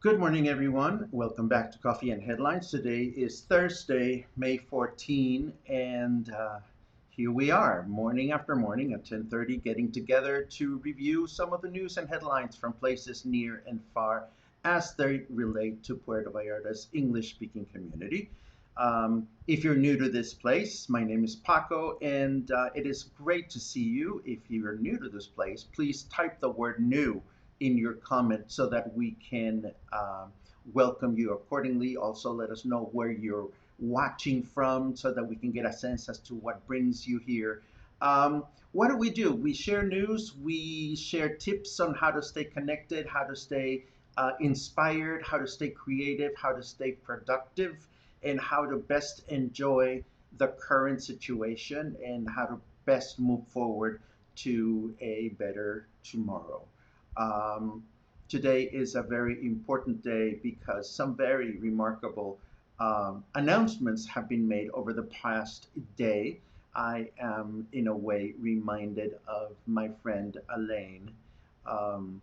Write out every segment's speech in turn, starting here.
Good morning, everyone. Welcome back to Coffee and Headlines. Today is Thursday, May 14, and here we are, morning after morning at 10:30, getting together to review some of the news and headlines from places near and far as they relate to Puerto Vallarta's English-speaking community. If you're new to this place, my name is Paco, and it is great to see you. If you're new to this place, please type the word new in your comment so that we can welcome you accordingly. Also, let us know where you're watching from so that we can get a sense as to what brings you here. What do? We share news, we share tips on how to stay connected, how to stay inspired, how to stay creative, how to stay productive, and how to best enjoy the current situation and how to best move forward to a better tomorrow. Um, Today is a very important day because some very remarkable announcements have been made over the past day. I am, in a way, reminded of my friend Elaine um,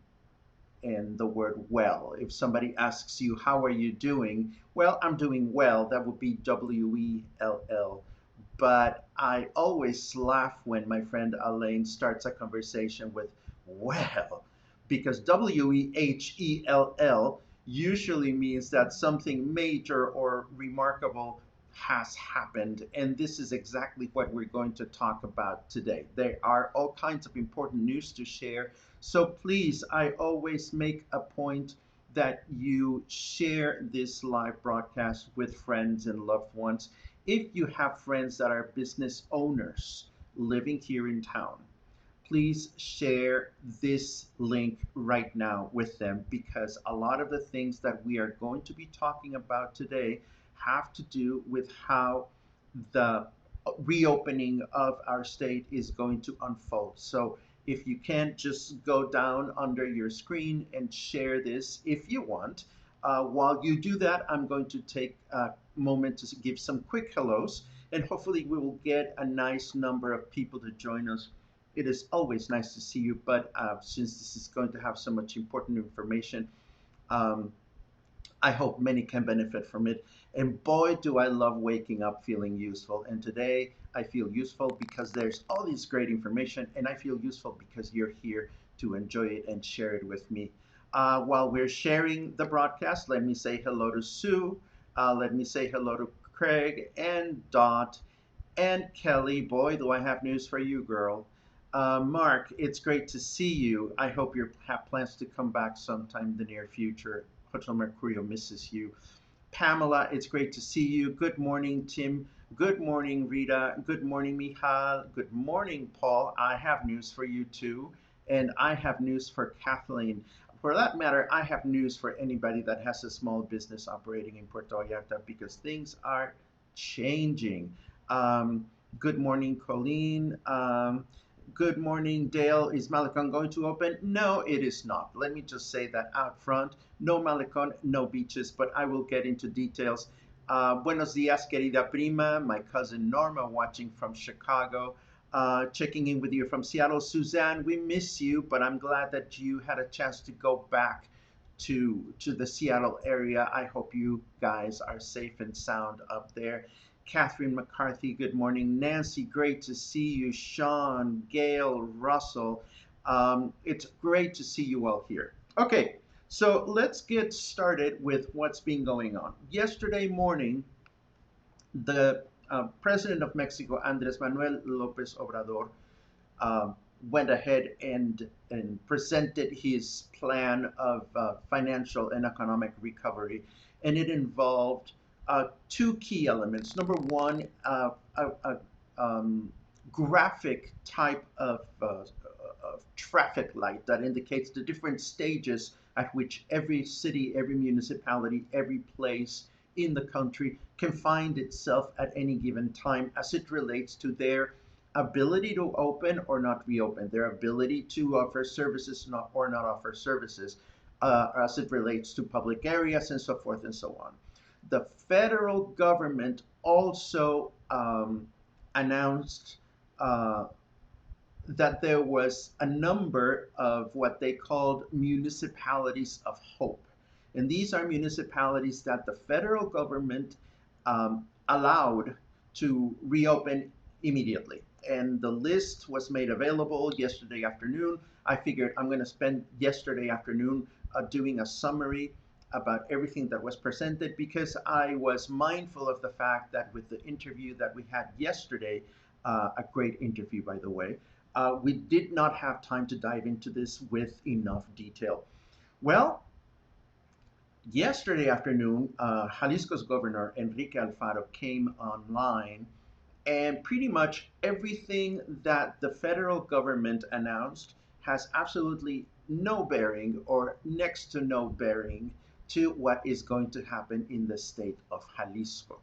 and the word well. If somebody asks you, how are you doing? Well, I'm doing well. That would be WELL. But I always laugh when my friend Elaine starts a conversation with well, because WEHELL usually means that something major or remarkable has happened. And this is exactly what we're going to talk about today. There are all kinds of important news to share. So please, I always make a point that you share this live broadcast with friends and loved ones. If you have friends that are business owners living here in town, please share this link right now with them because a lot of the things that we are going to be talking about today have to do with how the reopening of our state is going to unfold. So if you can just go down under your screen and share this if you want. While you do that, I'm going to take a moment to give some quick hellos, and hopefully we will get a nice number of people to join us. It is always nice to see you, but since this is going to have so much important information, um, I hope many can benefit from it. And boy, do I love waking up feeling useful. And today I feel useful because there's all this great information, and I feel useful because you're here to enjoy it and share it with me. While we're sharing the broadcast, let me say hello to Sue. Let me say hello to Craig and Dot and Kelly. Boy, do I have news for you, girl. Mark, it's great to see you. I hope you have plans to come back sometime in the near future. Hotel Mercurio misses you. Pamela, it's great to see you. Good morning, Tim. Good morning, Rita. Good morning, Michal. Good morning, Paul. I have news for you too. And I have news for Kathleen. For that matter, I have news for anybody that has a small business operating in Puerto Vallarta because things are changing. Um, Good morning, Colleen. Good morning, Dale. Is Malecon going to open? No, it is not. Let me just say that out front. No Malecon, no beaches, but I will get into details. Buenos dias, querida prima. My cousin Norma watching from Chicago. Checking in with you from Seattle. Suzanne, we miss you, but I'm glad that you had a chance to go back to the Seattle area. I hope you guys are safe and sound up there. Catherine McCarthy, good morning. Nancy, great to see you. Sean, Gail, Russell, it's great to see you all here. Okay, so let's get started with what's been going on. Yesterday morning, the president of Mexico, Andres Manuel Lopez Obrador, uh, went ahead and presented his plan of financial and economic recovery. And it involved two key elements. Number one, a graphic type of traffic light that indicates the different stages at which every city, every municipality, every place in the country can find itself at any given time as it relates to their ability to open or not reopen, their ability to offer services or not offer services as it relates to public areas and so forth and so on. The federal government also announced uh, that there was a number of what they called municipalities of hope. And these are municipalities that the federal government allowed to reopen immediately. And the list was made available yesterday afternoon. I figured I'm going to spend yesterday afternoon doing a summary about everything that was presented because I was mindful of the fact that with the interview that we had yesterday, a great interview, by the way, we did not have time to dive into this with enough detail. Well, yesterday afternoon, Jalisco's governor, Enrique Alfaro, came online, and pretty much everything that the federal government announced has absolutely no bearing or next to no bearing to what is going to happen in the state of Jalisco.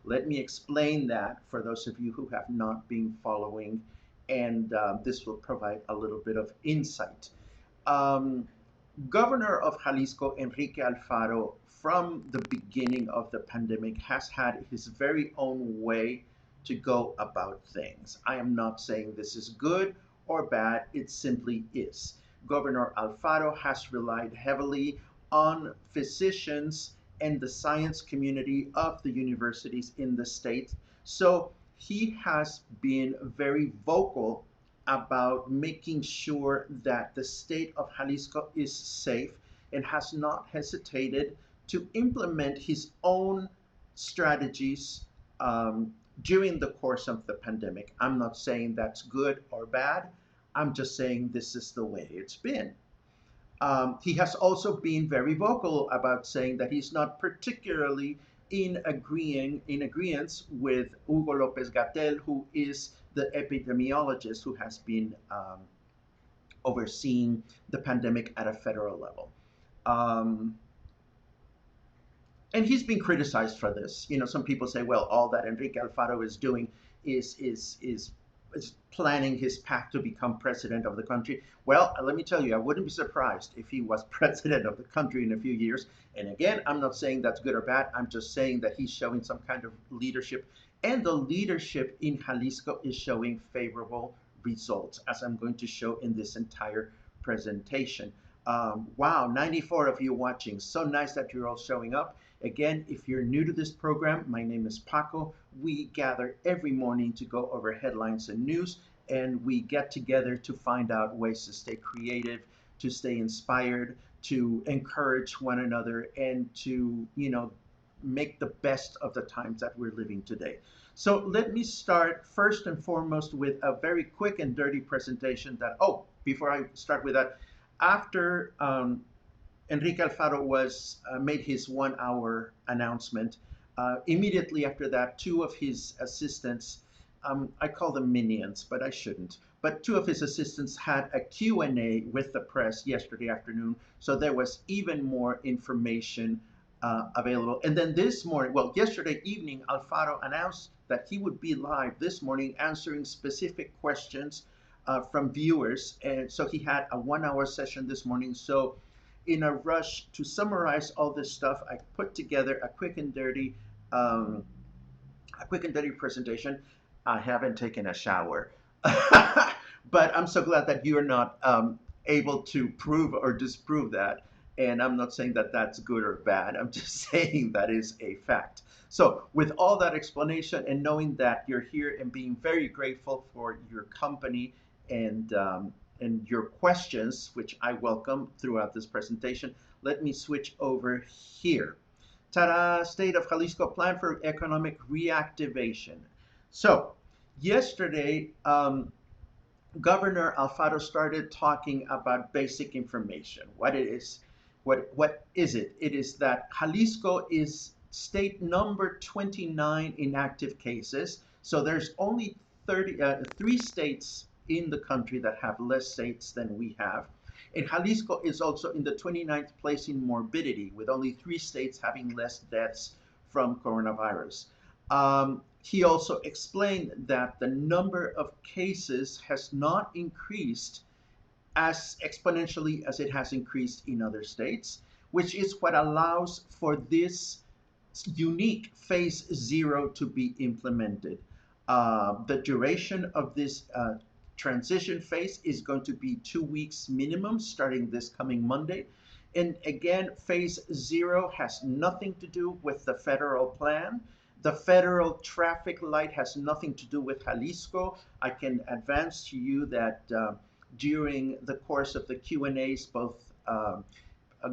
Let me explain that for those of you who have not been following, and this will provide a little bit of insight. Um, Governor of Jalisco, Enrique Alfaro, from the beginning of the pandemic, has had his very own way to go about things. I am not saying this is good or bad, it simply is. Governor Alfaro has relied heavily on physicians and the science community of the universities in the state. So he has been very vocal about making sure that the state of Jalisco is safe and has not hesitated to implement his own strategies during the course of the pandemic. I'm not saying that's good or bad. I'm just saying this is the way it's been. He has also been very vocal about saying that he's not particularly in agreement with Hugo Lopez Gatell, who is the epidemiologist who has been overseeing the pandemic at a federal level. Um, and he's been criticized for this. You know, some people say, well, all that Enrique Alfaro is doing is planning his path to become president of the country. Well, let me tell you, I wouldn't be surprised if he was president of the country in a few years. And again, I'm not saying that's good or bad. I'm just saying that he's showing some kind of leadership. And the leadership in Jalisco is showing favorable results, as I'm going to show in this entire presentation. Wow, 94 of you watching. So nice that you're all showing up. Again, if you're new to this program, my name is Paco. We gather every morning to go over headlines and news, and we get together to find out ways to stay creative, to stay inspired, to encourage one another, and to, make the best of the times that we're living today. So let me start first and foremost with a very quick and dirty presentation before I start with that, after Enrique Alfaro was made his 1 hour announcement. Immediately after that, two of his assistants, I call them minions, but I shouldn't. But two of his assistants had a Q&A with the press yesterday afternoon, so there was even more information available. And then this morning, well, yesterday evening, Alfaro announced that he would be live this morning answering specific questions from viewers. And so he had a 1 hour session this morning. So in a rush to summarize all this stuff, I put together a quick and dirty presentation. I haven't taken a shower, but I'm so glad that you're not able to prove or disprove that. And I'm not saying that that's good or bad. I'm just saying that is a fact. So with all that explanation and knowing that you're here and being very grateful for your company and your questions, which I welcome throughout this presentation, let me switch over here. Ta-da! State of Jalisco plan for economic reactivation. So yesterday, Governor Alfaro started talking about basic information. What it is, what is it? It is that Jalisco is state number 29 in active cases. So there's only 3 states in the country that have less states than we have. And Jalisco is also in the 29th place in morbidity, with only 3 states having less deaths from coronavirus. He also explained that the number of cases has not increased as exponentially as it has increased in other states, which is what allows for this unique phase 0 to be implemented. The duration of this transition phase is going to be 2 weeks minimum, starting this coming Monday. And again, phase zero has nothing to do with the federal plan. The federal traffic light has nothing to do with Jalisco. I can advance to you that during the course of the Q&As, both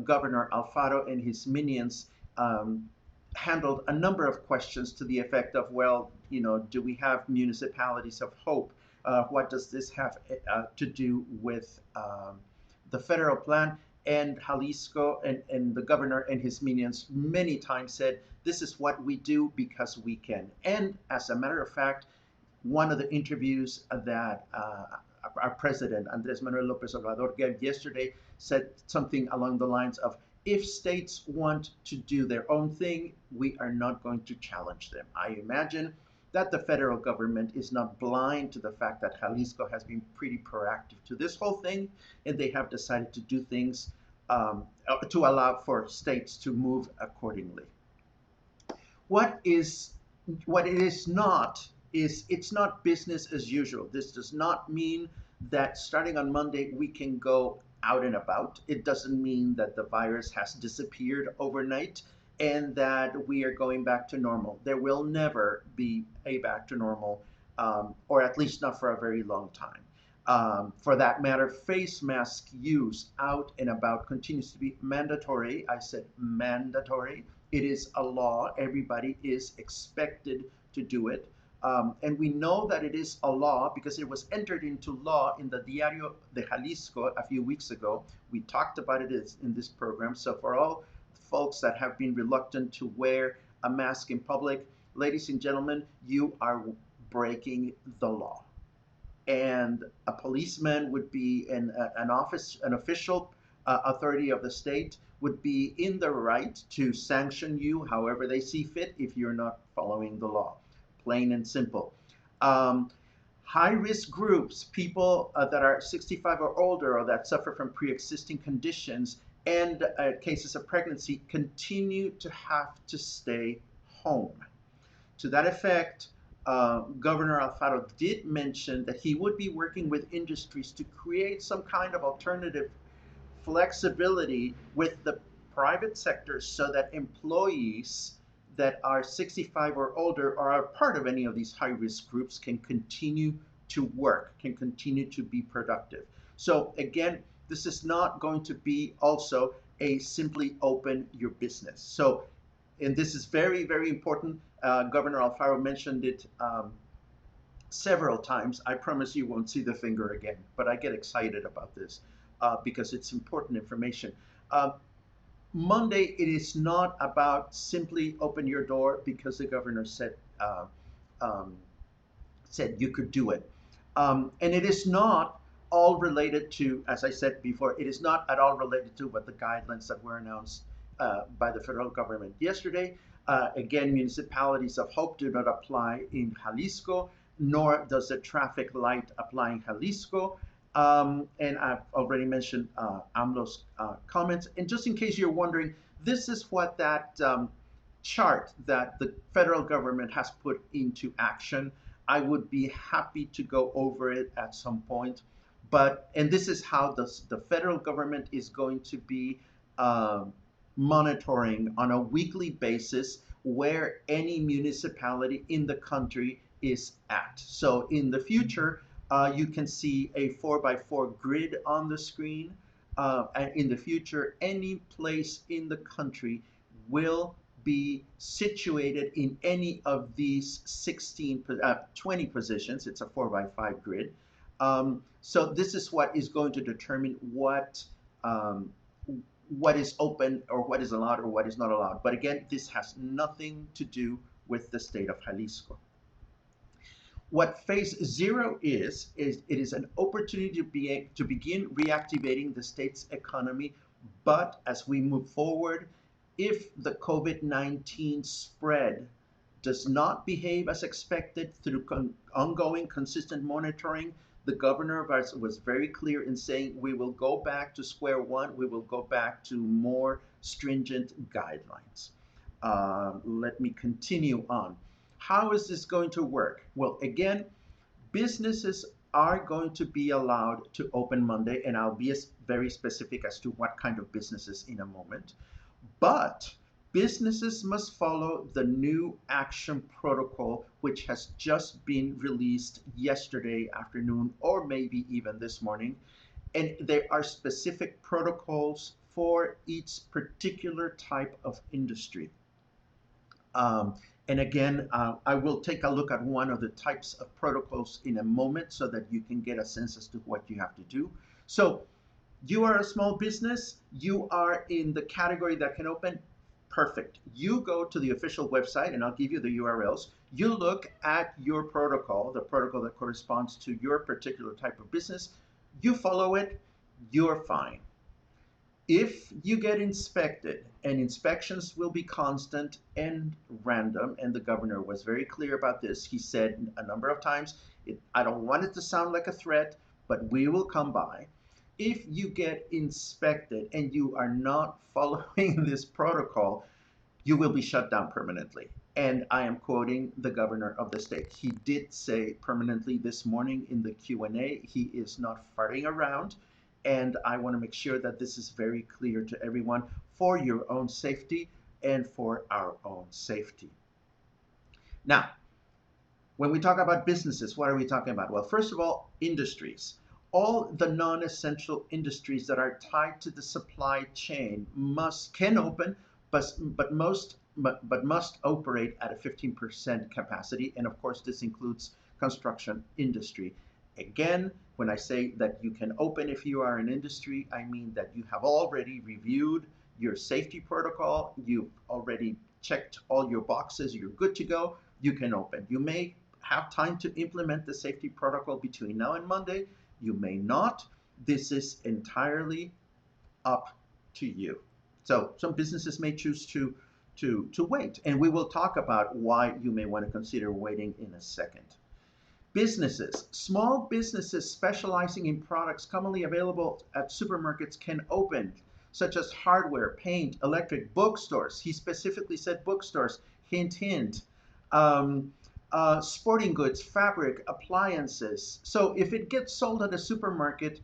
Governor Alfaro and his minions um, handled a number of questions to the effect of, well, do we have municipalities of hope? What does this have to do with the federal plan? And Jalisco and the governor and his minions many times said, this is what we do because we can. And as a matter of fact, one of the interviews that our president, Andres Manuel Lopez Obrador, gave yesterday said something along the lines of, if states want to do their own thing, we are not going to challenge them. I imagine that the federal government is not blind to the fact that Jalisco has been pretty proactive to this whole thing, and they have decided to do things to allow for states to move accordingly. What is what it is not is it's not business as usual. This does not mean that starting on Monday we can go out and about. It doesn't mean that the virus has disappeared overnight and that we are going back to normal. There will never be a back to normal, or at least not for a very long time. For that matter, face mask use out and about continues to be mandatory. I said mandatory. It is a law. Everybody is expected to do it. And we know that it is a law because it was entered into law in the Diario de Jalisco a few weeks ago. We talked about it in this program. So for all folks that have been reluctant to wear a mask in public, ladies and gentlemen, you are breaking the law. And a policeman would be an official authority of the state would be in the right to sanction you however they see fit if you're not following the law. Plain and simple. Um, High risk groups, people that are 65 or older or that suffer from pre existing conditions and cases of pregnancy, continue to have to stay home. To that effect, Governor Alfaro did mention that he would be working with industries to create some kind of alternative flexibility with the private sector so that employees that are 65 or older or are part of any of these high risk groups can continue to work, can continue to be productive. So again, this is not going to be also a simply open your business. So, and this is very, very important. Governor Alfaro mentioned it several times. I promise you won't see the finger again, but I get excited about this because it's important information. Monday, it is not about simply open your door because the governor um, said you could do it. And it is not all related to, as I said before, it is not at all related to what the guidelines that were announced by the federal government yesterday. Again, municipalities of hope do not apply in Jalisco, nor does the traffic light apply in Jalisco. And I've already mentioned AMLO's comments. And just in case you're wondering, this is what that chart that the federal government has put into action. I would be happy to go over it at some point. And this is how the federal government is going to be monitoring on a weekly basis where any municipality in the country is at. So in the future, you can see a 4x4 grid on the screen. And in the future, any place in the country will be situated in any of these 20 positions. It's a 4x5 grid. So this is what is going to determine what is open or what is allowed or what is not allowed. But again, this has nothing to do with the state of Jalisco. What phase zero is it is an opportunity to begin reactivating the state's economy. But as we move forward, if the COVID-19 spread does not behave as expected through ongoing consistent monitoring, the governor was very clear in saying we will go back to square one, we will go back to more stringent guidelines. Let me continue on. How is this going to work? Well, again, businesses are going to be allowed to open Monday, and I'll be very specific as to what kind of businesses in a moment. But businesses must follow the new action protocol, which has just been released yesterday afternoon or maybe even this morning. And there are specific protocols for each particular type of industry. Um, and again, I will take a look at one of the types of protocols in a moment so that you can get a sense as to what you have to do. So you are a small business, you are in the category that can open, perfect. You go to the official website, and I'll give you the URLs. You look at your protocol, the protocol that corresponds to your particular type of business. You follow it, you're fine. If you get inspected, and inspections will be constant and random, and the governor was very clear about this. He said a number of times, I don't want it to sound like a threat, but we will come by. If you get inspected and you are not following this protocol, you will be shut down permanently. And I am quoting the governor of the state. He did say permanently this morning in the Q&A. He is not farting around. And I want to make sure that this is very clear to everyone for your own safety and for our own safety. Now, when we talk about businesses, what are we talking about? Well, first of all, industries. All the non-essential industries that are tied to the supply chain can open, but must operate at a 15% capacity. And of course, this includes construction industry. Again, when I say that you can open if you are an industry, I mean that you have already reviewed your safety protocol, you've already checked all your boxes, you're good to go, you can open. You may have time to implement the safety protocol between now and Monday. You may not. This is entirely up to you. So some businesses may choose to wait, and we will talk about why you may want to consider waiting in a second. Businesses, small businesses specializing in products commonly available at supermarkets can open, such as hardware, paint, electric, bookstores. He specifically said bookstores, hint, hint. Um, Sporting goods, fabric, appliances. So if it gets sold at a supermarket,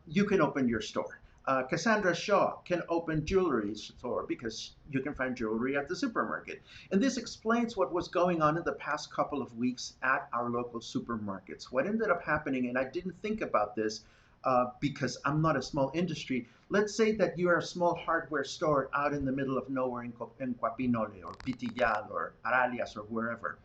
you can open your store. Cassandra Shaw can open jewelry store because you can find jewelry at the supermarket. And this explains what was going on in the past couple of weeks at our local supermarkets. What ended up happening, and I didn't think about this because I'm not a small industry. Let's say that you are a small hardware store out in the middle of nowhere in Coapinole or Pitillal or Aralias or wherever,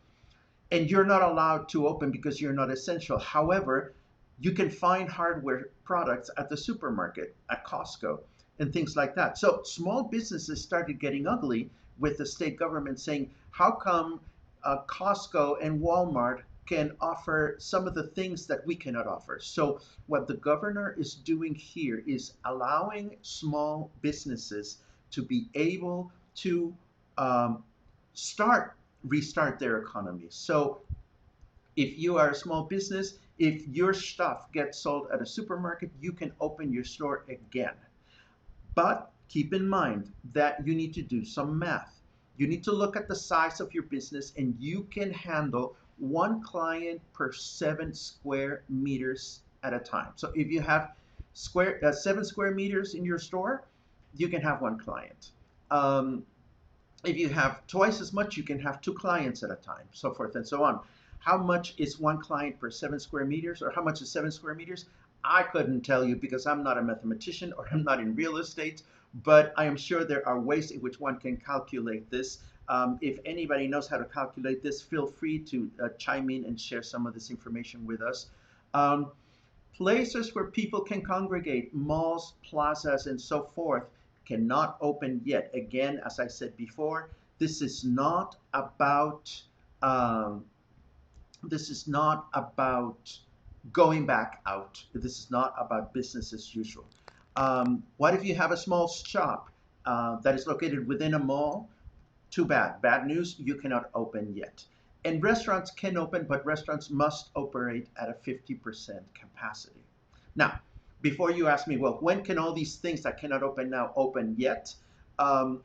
and you're not allowed to open because you're not essential. However, you can find hardware products at the supermarket, at Costco, and things like that. So small businesses started getting ugly with the state government saying, how come Costco and Walmart can offer some of the things that we cannot offer? So what the governor is doing here is allowing small businesses to be able to um, restart their economy. So if you are a small business, if your stuff gets sold at a supermarket, you can open your store again. But keep in mind that you need to do some math. You need to look at the size of your business, and you can handle one client per 7 square meters at a time. So if you have 7 square meters in your store, you can have one client. Um, if you have twice as much, you can have two clients at a time, so forth and so on. How much is one client per 7 square meters, or how much is 7 square meters? I couldn't tell you because I'm not a mathematician or I'm not in real estate, but I am sure there are ways in which one can calculate this. If anybody knows how to calculate this, feel free to chime in and share some of this information with us. Um, Places where people can congregate, malls, plazas, and so forth, cannot open yet. Again, as I said before, this is not about um, this is not about going back out. This is not about business as usual. What if you have a small shop that is located within a mall? Too bad. Bad news, you cannot open yet. And restaurants can open, but restaurants must operate at a 50% capacity. Now, before you ask me, well, when can all these things that cannot open now open yet? Um,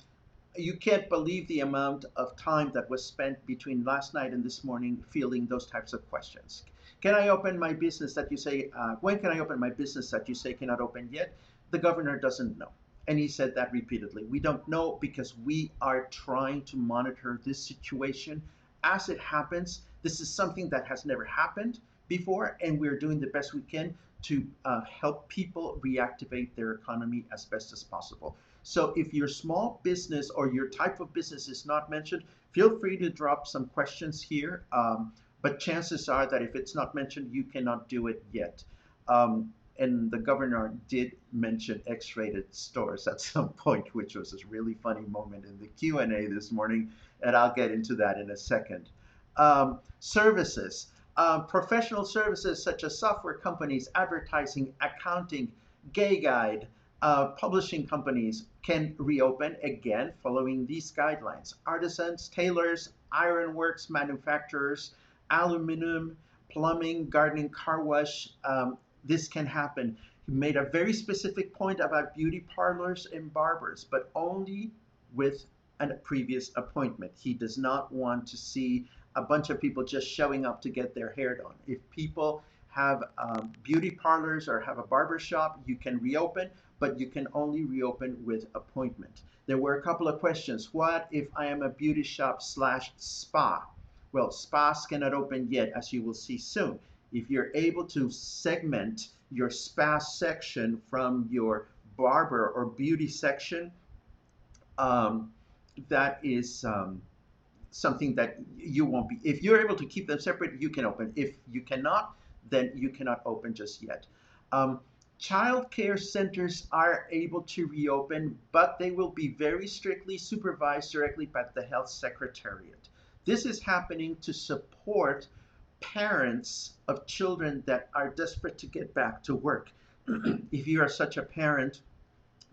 you can't believe the amount of time that was spent between last night and this morning fielding those types of questions. Can I open my business that you say, when can I open my business that you say cannot open yet? The governor doesn't know. And he said that repeatedly. We don't know because we are trying to monitor this situation as it happens. This is something that has never happened before, and we're doing the best we can to help people reactivate their economy as best as possible. So if your small business or your type of business is not mentioned, feel free to drop some questions here. But chances are that if it's not mentioned, you cannot do it yet. And the governor did mention X-rated stores at some point, which was a really funny moment in the Q&A this morning, and I'll get into that in a second. Services, professional services such as software companies, advertising, accounting, gay guide, publishing companies can reopen again following these guidelines. Artisans, tailors, ironworks, manufacturers, aluminum, plumbing, gardening, car wash, this can happen. He made a very specific point about beauty parlors and barbers, but only with a previous appointment. He does not want to see a bunch of people just showing up to get their hair done. If people have beauty parlors or have a barber shop, you can reopen, but you can only reopen with appointment. There were a couple of questions. What if I am a beauty shop slash spa? Well, spas cannot open yet, as you will see soon. If you're able to segment your spa section from your barber or beauty section, um, that is something that you won't be. If you're able to keep them separate, you can open. If you cannot, then you cannot open just yet. Um, Child care centers are able to reopen, but they will be very strictly supervised directly by the health secretariat. This is happening to support parents of children that are desperate to get back to work. If you are such a parent,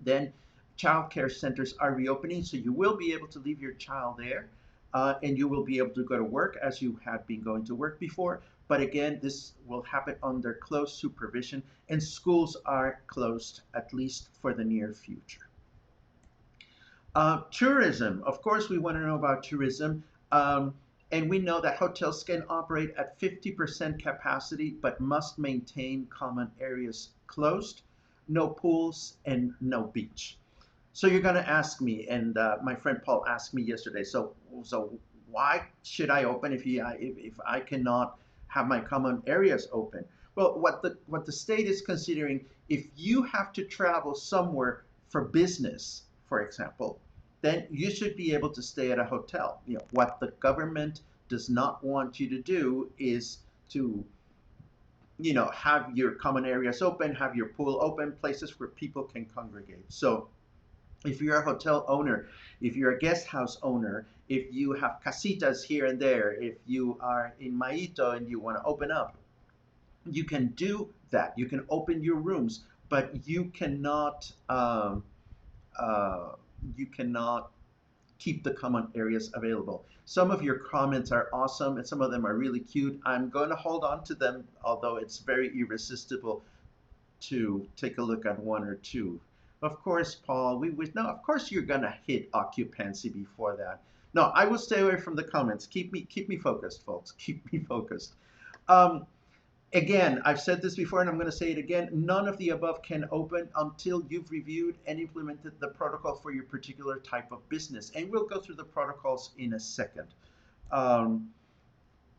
then child care centers are reopening, so you will be able to leave your child there, and you will be able to go to work as you have been going to work before. But again, this will happen under close supervision, and schools are closed at least for the near future. Tourism, of course, we want to know about tourism. And we know that hotels can operate at 50% capacity, but must maintain common areas closed, no pools, and no beach. So you're going to ask me, and my friend Paul asked me yesterday, so why should I open if I cannot have my common areas open? Well, what the state is considering, if you have to travel somewhere for business, for example, then you should be able to stay at a hotel. You know, what the government does not want you to do is to, have your common areas open, have your pool open, places where people can congregate. So if you're a hotel owner, if you're a guest house owner, if you have casitas here and there, if you are in Maito and you want to open up, you can do that. You can open your rooms, but uh, you cannot keep the common areas available. Some of your comments are awesome and some of them are really cute. I'm going to hold on to them, although it's very irresistible to take a look at one or two. Of course, Paul, we would no, of course you're gonna hit occupancy before that. No, I will stay away from the comments. Keep me focused, folks. Keep me focused. Um, Again, I've said this before and I'm going to say it again. None of the above can open until you've reviewed and implemented the protocol for your particular type of business. And we'll go through the protocols in a second. Um,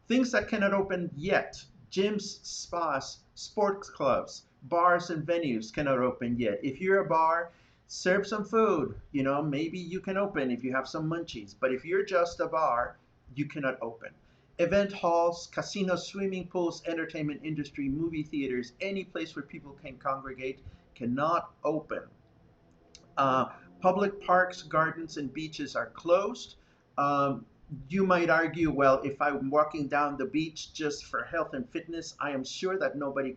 Things that cannot open yet: gyms, spas, sports clubs, bars, and venues cannot open yet. If you're a bar, serve some food. Maybe you can open if you have some munchies. But if you're just a bar, you cannot open. Event halls, casinos, swimming pools, entertainment industry, movie theaters, any place where people can congregate cannot open. Uh, Public parks, gardens, and beaches are closed. Um, you might argue, well, if I'm walking down the beach just for health and fitness, I am sure that nobody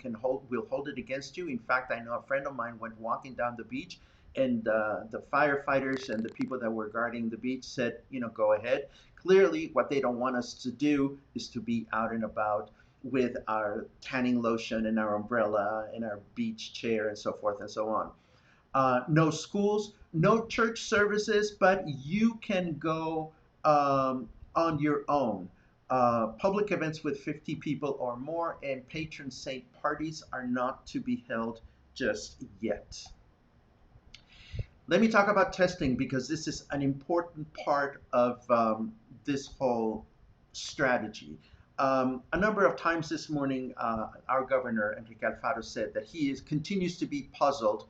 will hold it against you. In fact, I know a friend of mine went walking down the beach, and the firefighters and the people that were guarding the beach said, go ahead. Clearly, what they don't want us to do is to be out and about with our tanning lotion and our umbrella and our beach chair and so forth and so on. No schools, no church services, but you can go on your own. Public events with 50 people or more and patron saint parties are not to be held just yet. Let me talk about testing because this is an important part of this whole strategy. A number of times this morning, our governor, Enrique Alfaro, said that continues to be puzzled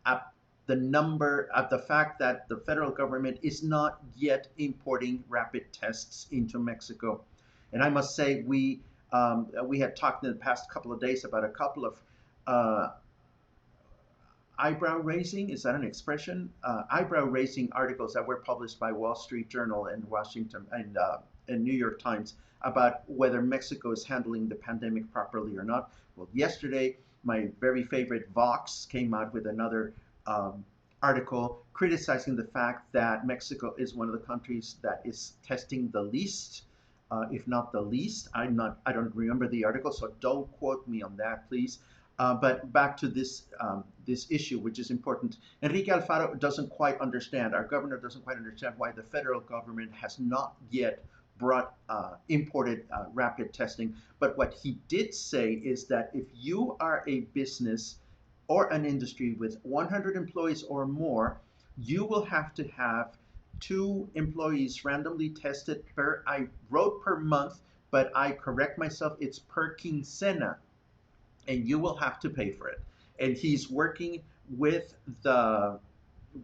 at at the fact that the federal government is not yet importing rapid tests into Mexico. And I must say, we had talked in the past couple of days about a couple of uh, eyebrow raising, is that an expression? Eyebrow raising articles that were published by Wall Street Journal and Washington and New York Times about whether Mexico is handling the pandemic properly or not. Well, yesterday, my very favorite Vox came out with another um, article criticizing the fact that Mexico is one of the countries that is testing the least, if not the least. I don't remember the article, so don't quote me on that, please. But back to this issue, which is important. Enrique Alfaro doesn't quite understand. Our governor doesn't quite understand why the federal government has not yet brought imported rapid testing. But what he did say is that if you are a business or an industry with 100 employees or more, you will have to have two employees randomly tested per. I wrote per month, but I correct myself. It's per quincena, and you will have to pay for it. And he's working with the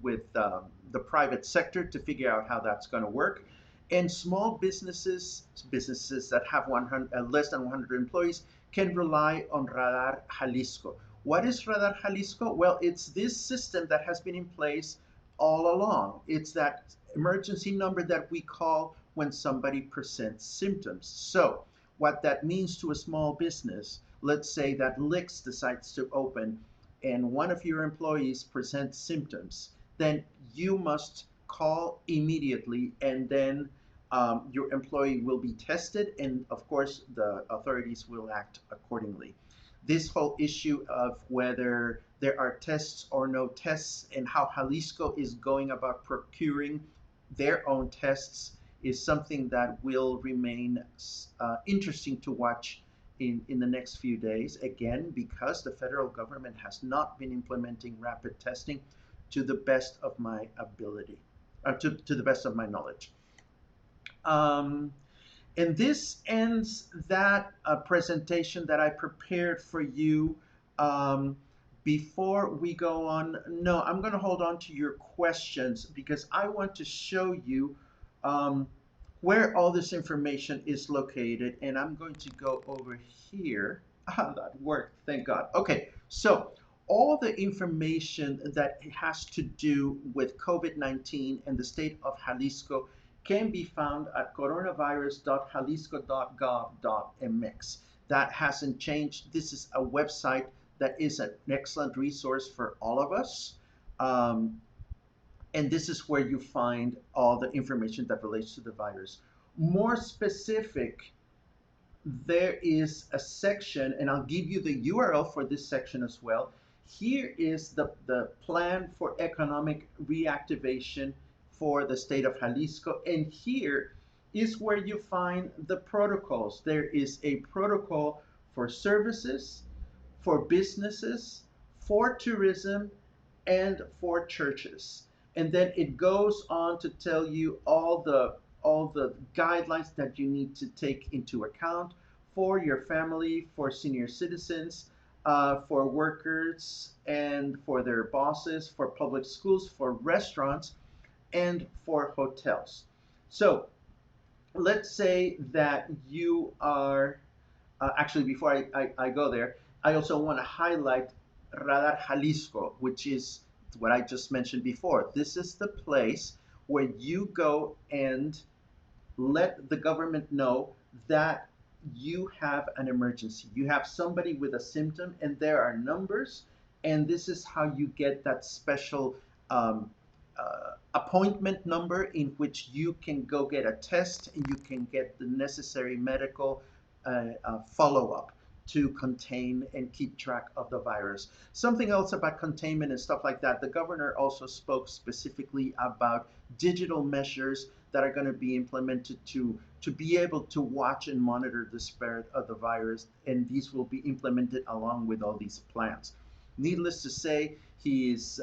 the private sector to figure out how that's going to work. And small businesses that have 100, less than 100 employees, can rely on Radar Jalisco. What is Radar Jalisco? Well, it's this system that has been in place all along. It's that emergency number that we call when somebody presents symptoms. So, what that means to a small business, let's say that Licks decides to open and one of your employees presents symptoms, then you must call immediately, and then your employee will be tested, and of course the authorities will act accordingly. This whole issue of whether there are tests or no tests and how Jalisco is going about procuring their own tests is something that will remain interesting to watch in the next few days, again, because the federal government has not been implementing rapid testing to the best of my ability, to the best of my knowledge. Um, and this ends that presentation that I prepared for you. Um, Before we go on, no, I'm going to hold on to your questions because I want to show you um, where all this information is located. And I'm going to go over here. Ah, that worked, thank God. Okay, so all the information that has to do with COVID-19 and the state of Jalisco can be found at coronavirus.jalisco.gov.mx. That hasn't changed. This is a website that is an excellent resource for all of us. Um, and this is where you find all the information that relates to the virus. More specific, there is a section, and I'll give you the URL for this section as well. Here is the plan for economic reactivation for the state of Jalisco. And here is where you find the protocols. There is a protocol for services, for businesses, for tourism, and for churches. And then it goes on to tell you all the guidelines that you need to take into account for your family, for senior citizens, for workers and for their bosses, for public schools, for restaurants, and for hotels. So let's say that you are actually, before I go there, I also want to highlight Radar Jalisco, which is what I just mentioned before. This is the place where you go and let the government know that you have an emergency. You have somebody with a symptom, and there are numbers, and this is how you get that special appointment number in which you can go get a test and you can get the necessary medical follow up. to contain and keep track of the virus. Something else about containment and stuff like that, the governor also spoke specifically about digital measures that are going to be implemented to be able to watch and monitor the spread of the virus, and these will be implemented along with all these plans. Needless to say, he is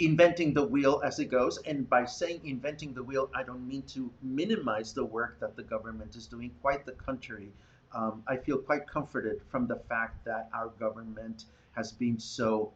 inventing the wheel as it goes. And by saying inventing the wheel, I don't mean to minimize the work that the government is doing. Quite the contrary. I feel quite comforted from the fact that our government has been so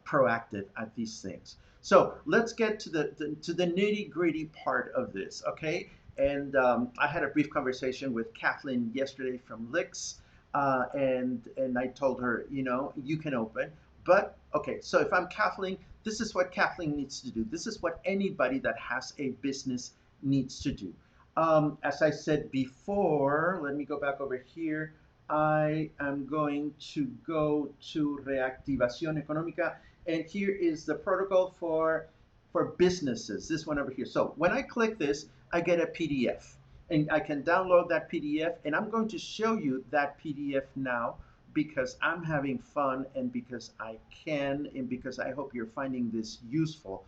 proactive at these things. So let's get to the nitty gritty part of this, okay? And I had a brief conversation with Kathleen yesterday from Licks, and I told her, you can open. But okay, so if I'm Kathleen, this is what Kathleen needs to do. This is what anybody that has a business needs to do. As I said before, let me go back over here. I am going to go to Reactivación Económica, and here is the protocol for businesses. This one over here. So when I click this, I get a PDF, and I can download that PDF, and I'm going to show you that PDF now because I'm having fun and because I can and because I hope you're finding this useful.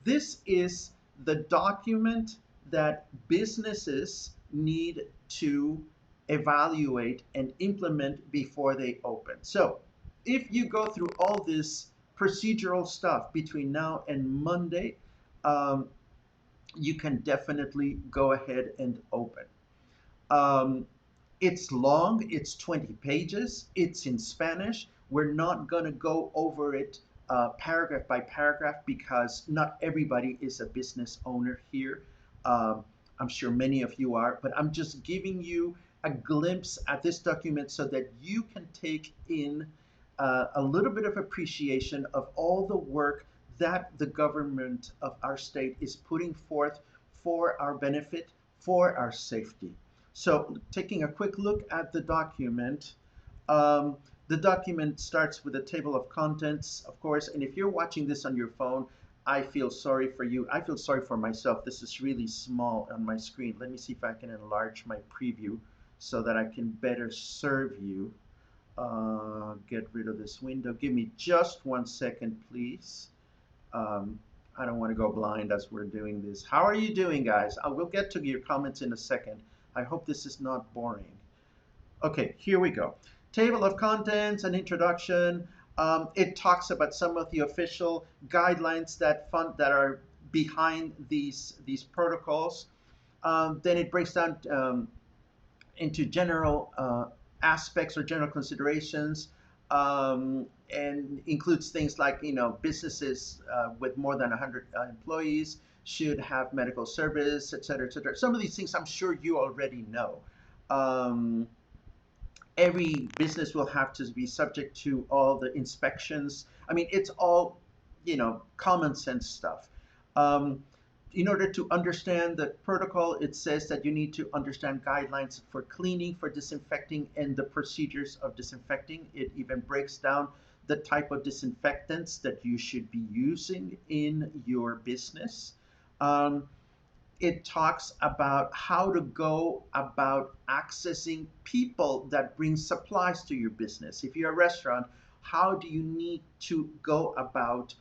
This is the document that businesses need to evaluate and implement before they open. So if you go through all this procedural stuff between now and Monday, you can definitely go ahead and open. Um, it's long, it's 20 pages, it's in Spanish. We're not going to go over it paragraph by paragraph because not everybody is a business owner here. Um, I'm sure many of you are, but I'm just giving you a glimpse at this document so that you can take in a little bit of appreciation of all the work that the government of our state is putting forth for our benefit, for our safety. So taking a quick look at um, the document starts with a table of contents, of course, and if you're watching this on your phone, I feel sorry for you. I feel sorry for myself. This is really small on my screen. Let me see if I can enlarge my preview so that I can better serve you. Get rid of this window. Give me just 1 second, please. Um, I don't want to go blind as we're doing this. How are you doing, guys? I will get to your comments in a second. I hope this is not boring. Okay, here we go. Table of contents, an introduction. It talks about some of the official guidelines that are behind these protocols. Then it breaks down into general aspects or general considerations, and includes things like businesses with more than 100 employees should have medical service, et cetera, et cetera. Some of these things I'm sure you already know. Um, every business will have to be subject to all the inspections. I mean, it's all, common sense stuff. Um, in order to understand the protocol, it says that you need to understand guidelines for cleaning, for disinfecting, and the procedures of disinfecting. It even breaks down the type of disinfectants that you should be using in your business. Um, it talks about how to go about accessing people that bring supplies to your business. If you're a restaurant, how do you need to go about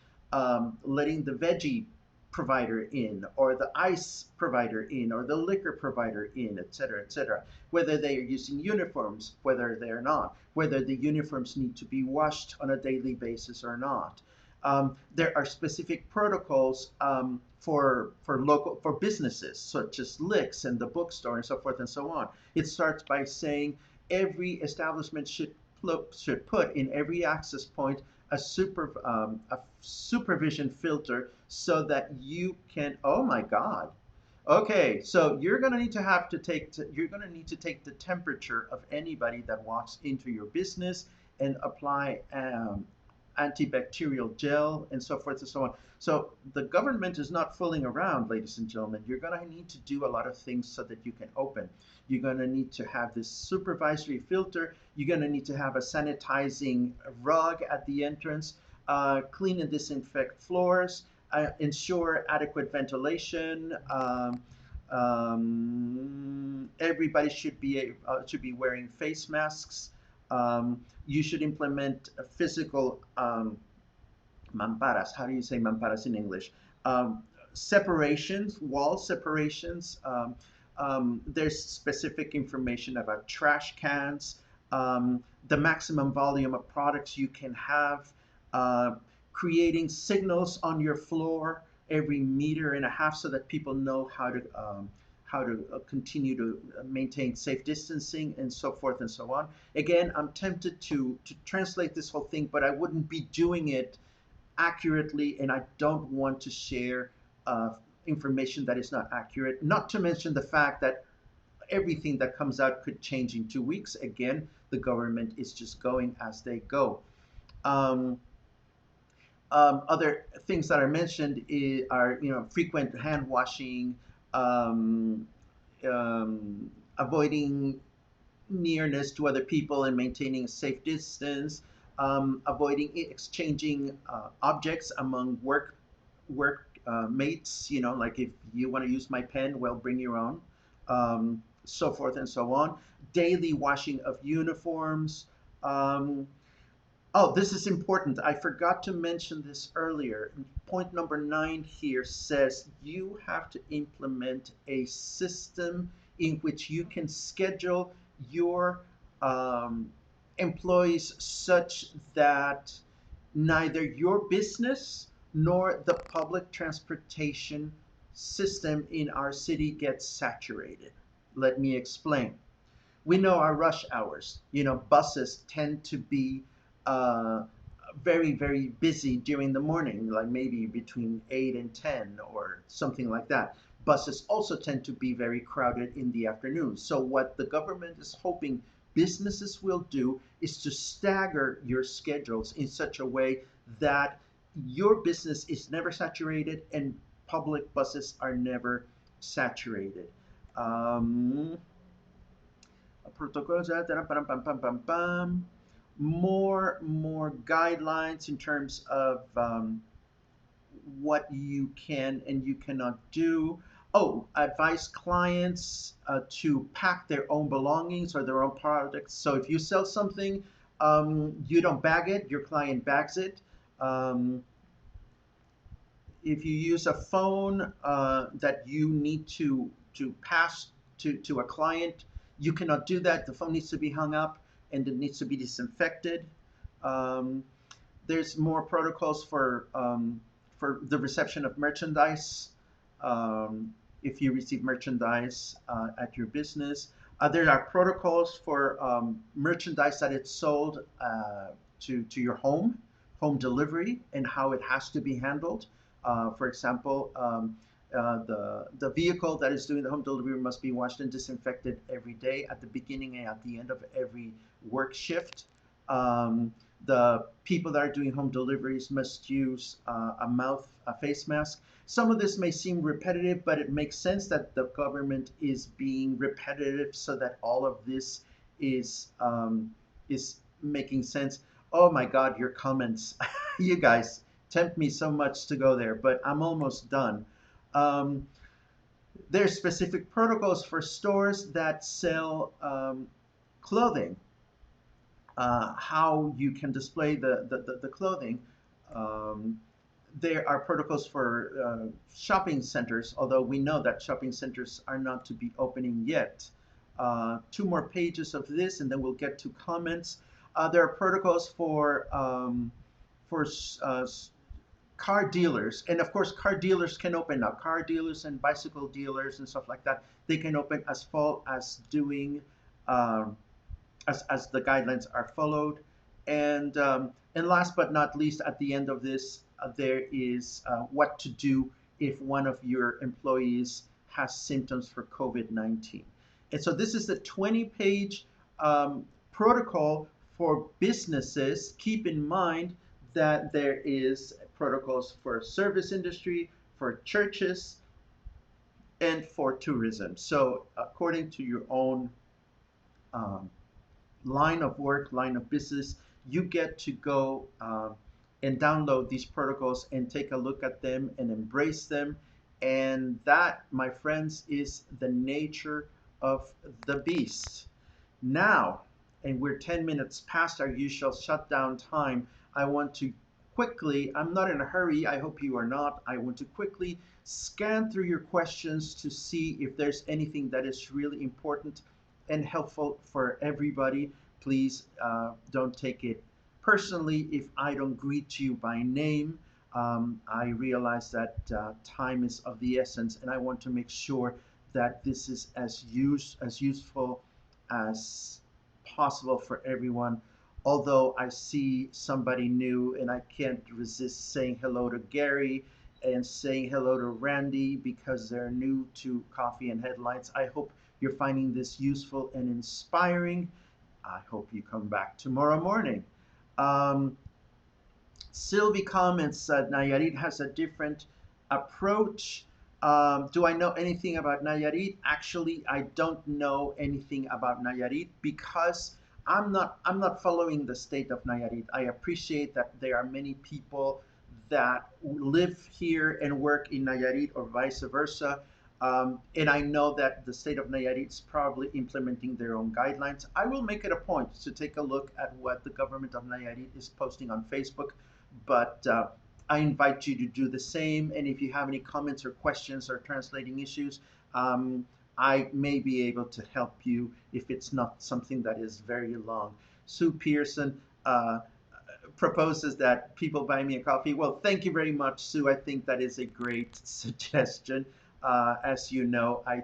letting the veggie provider in, or the ice provider in, or the liquor provider in, et cetera, et cetera. Whether they are using uniforms, whether they're not, whether the uniforms need to be washed on a daily basis or not. There are specific protocols for businesses such as Licks and the bookstore and so forth and so on. It starts by saying every establishment should put in every access point a supervision filter so that you can. Oh my God. Okay, so you're going to need to take the temperature of anybody that walks into your business and apply antibacterial gel and so forth and so on. So the government is not fooling around, ladies and gentlemen. You're going to need to do a lot of things so that you can open. You're going to need to have this supervisory filter. You're going to need to have a sanitizing rug at the entrance, clean and disinfect floors, ensure adequate ventilation, Everybody should be wearing face masks. You should implement a physical mamparas. How do you say mamparas in English? Um, Separations, wall separations. There's specific information about trash cans, the maximum volume of products you can have, uh, creating signals on your floor every meter and a half so that people know how to continue to maintain safe distancing and so forth and so on. Again, I'm tempted to translate this whole thing, but I wouldn't be doing it accurately, and I don't want to share information that is not accurate. Not to mention the fact that everything that comes out could change in 2 weeks. Again, the government is just going as they go. Um, Other things that are mentioned are, frequent hand washing, um, avoiding nearness to other people and maintaining a safe distance, avoiding exchanging objects among work mates. Like if you want to use my pen, well, bring your own, so forth and so on. Daily washing of uniforms. Um, Oh, this is important. I forgot to mention this earlier. Point number 9 here says you have to implement a system in which you can schedule your um, employees such that neither your business nor the public transportation system in our city gets saturated. Let me explain. We know our rush hours. Buses tend to be uh, very, very busy during the morning, like maybe between 8 and 10 or something like that. Buses also tend to be very crowded in the afternoon. So, what the government is hoping businesses will do is to stagger your schedules in such a way that your business is never saturated and public buses are never saturated. Um, Protocols, more guidelines in terms of what you can and you cannot do. Oh, advise clients to pack their own belongings or their own products. So if you sell something, you don't bag it, your client bags it. Um, if you use a phone that you need to pass to a client, you cannot do that. The phone needs to be hung up and it needs to be disinfected. Um, there's more protocols for the reception of merchandise. Um, if you receive merchandise at your business, there are protocols for merchandise that it's sold to your home delivery, and how it has to be handled. For example, the vehicle that is doing the home delivery must be washed and disinfected every day at the beginning and at the end of every work shift. The people that are doing home deliveries must use a face mask. Some of this may seem repetitive, but it makes sense that the government is being repetitive so that all of this is making sense. Oh my God, your comments, you guys tempt me so much to go there, but I'm almost done. Um, there's specific protocols for stores that sell clothing, how you can display the clothing. Um, there are protocols for shopping centers, although we know that shopping centers are not to be opening yet. Two more pages of this, and then we'll get to comments. There are protocols for car dealers, and of course, car dealers can open now. Car dealers and bicycle dealers and stuff like that, they can open as fall as doing um, as the guidelines are followed. And last but not least, at the end of this, there is what to do if one of your employees has symptoms for COVID-19. And so this is the 20-page protocol for businesses. Keep in mind that there is protocols for service industry, for churches, and for tourism. So according to your own um, line of work, line of business, you get to go and download these protocols and take a look at them and embrace them And that, my friends, is the nature of the beast. Now, and we're 10 minutes past our usual shutdown time, I want to quickly, I'm not in a hurry, I hope you are not, I want to quickly scan through your questions to see if there's anything that is really important and helpful for everybody. Please don't take it personally if I don't greet you by name. I realize that time is of the essence, and I want to make sure that this is as useful as possible for everyone. Although I see somebody new, and I can't resist saying hello to Gary and saying hello to Randy because they're new to Coffee and Headlights. I hope you're finding this useful and inspiring. I hope you come back tomorrow morning. Um, Sylvie comments that Nayarit has a different approach. Do I know anything about Nayarit? Actually, I don't know anything about Nayarit because I'm not following the state of Nayarit. I appreciate that there are many people that live here and work in Nayarit or vice versa. And I know that the state of Nayarit is probably implementing their own guidelines. I will make it a point to take a look at what the government of Nayarit is posting on Facebook, but I invite you to do the same. And if you have any comments or questions or translating issues, um, I may be able to help you if it's not something that is very long. Sue Pearson proposes that people buy me a coffee. Well, thank you very much, Sue. I think that is a great suggestion. As you know, I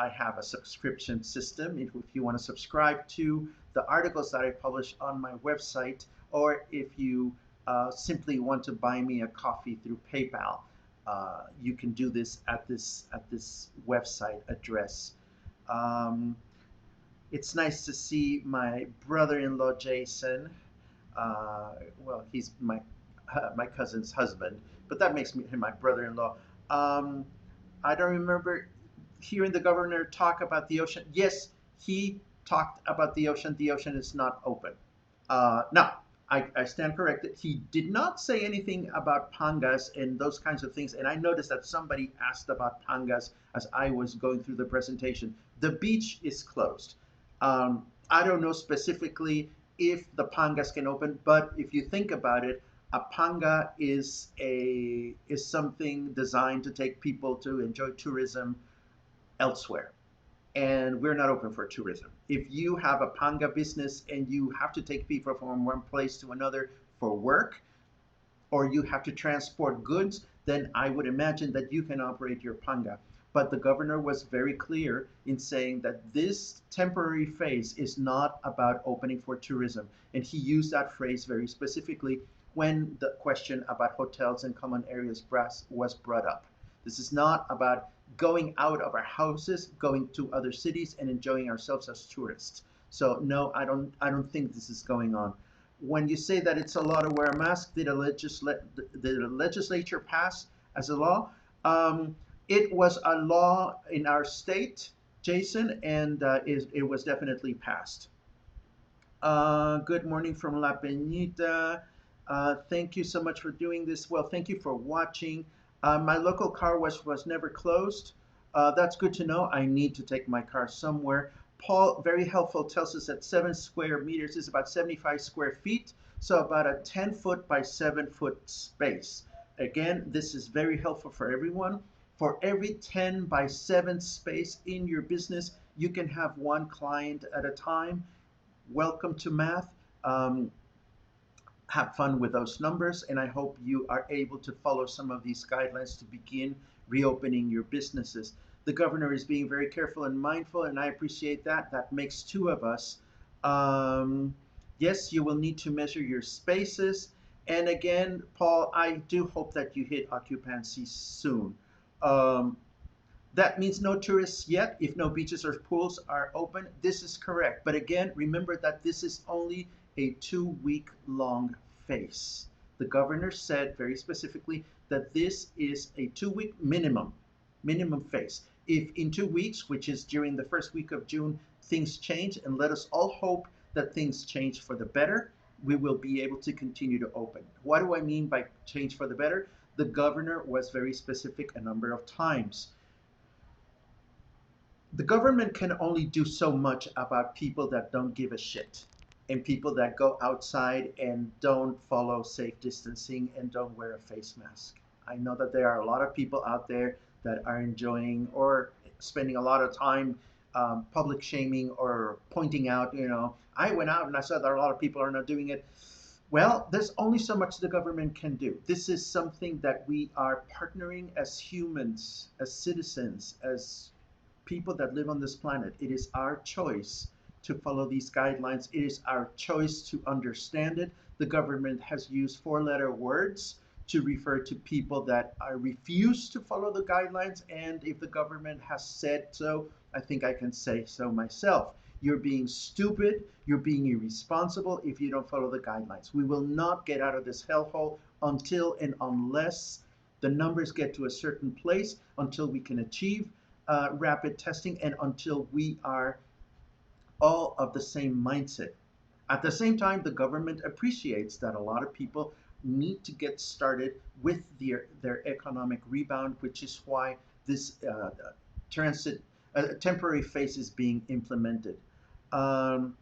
have a subscription system. If you want to subscribe to the articles that I publish on my website, or if you simply want to buy me a coffee through PayPal, you can do this at this website address. Um, it's nice to see my brother-in-law Jason. Uh, well, he's my cousin's husband, but that makes him my brother-in-law. Um, I don't remember hearing the governor talk about the ocean. Yes, he talked about the ocean. The ocean is not open. Now, I stand corrected. He did not say anything about pangas and those kinds of things. And I noticed that somebody asked about pangas as I was going through the presentation. The beach is closed. I don't know specifically if the pangas can open, but if you think about it, a panga is something designed to take people to enjoy tourism elsewhere, and we're not open for tourism. If you have a panga business and you have to take people from one place to another for work, or you have to transport goods, then I would imagine that you can operate your panga. But the governor was very clear in saying that this temporary phase is not about opening for tourism. And he used that phrase very specifically when the question about hotels and common areas was brought up. This is not about going out of our houses, going to other cities and enjoying ourselves as tourists. So no, I don't think this is going on. When you say that it's a law to wear a mask, did the legislature pass as a law? It was a law in our state, Jason, and it was definitely passed. Good morning from La Peñita. Thank you so much for doing this. Well, thank you for watching. My local car wash was never closed. That's good to know. I need to take my car somewhere. Paul, very helpful, tells us that 7 square meters is about 75 square feet, so about a 10-foot by 7-foot space. Again, this is very helpful for everyone. For every 10 by 7 space in your business, you can have one client at a time. Welcome to math. Have fun with those numbers, and I hope you are able to follow some of these guidelines to begin reopening your businesses. The governor is being very careful and mindful, and I appreciate that. That makes two of us. Yes, you will need to measure your spaces. And again, Paul, I do hope that you hit occupancy soon. Um, that means no tourists yet if no beaches or pools are open. This is correct. But again, remember that this is only a 2-week long phase. The governor said very specifically that this is a 2-week minimum phase. If in 2 weeks, which is during the first week of June, things change, and let us all hope that things change for the better, we will be able to continue to open. What do I mean by change for the better? The governor was very specific a number of times. The government can only do so much about people that don't give a shit and people that go outside and don't follow safe distancing and don't wear a face mask. I know that there are a lot of people out there that are enjoying or spending a lot of time public shaming or pointing out, I went out and I saw that a lot of people are not doing it. Well, there's only so much the government can do. This is something that we are partnering as humans, as citizens, as people that live on this planet. It is our choice to follow these guidelines. It is our choice to understand it. The government has used four-letter words to refer to people that refuse to follow the guidelines. And if the government has said so, I think I can say so myself. You're being stupid. You're being irresponsible if you don't follow the guidelines. We will not get out of this hellhole until and unless the numbers get to a certain place, until we can achieve rapid testing, and until we are all of the same mindset. At the same time, the government appreciates that a lot of people need to get started with their economic rebound, which is why this transit temporary phase is being implemented. Um,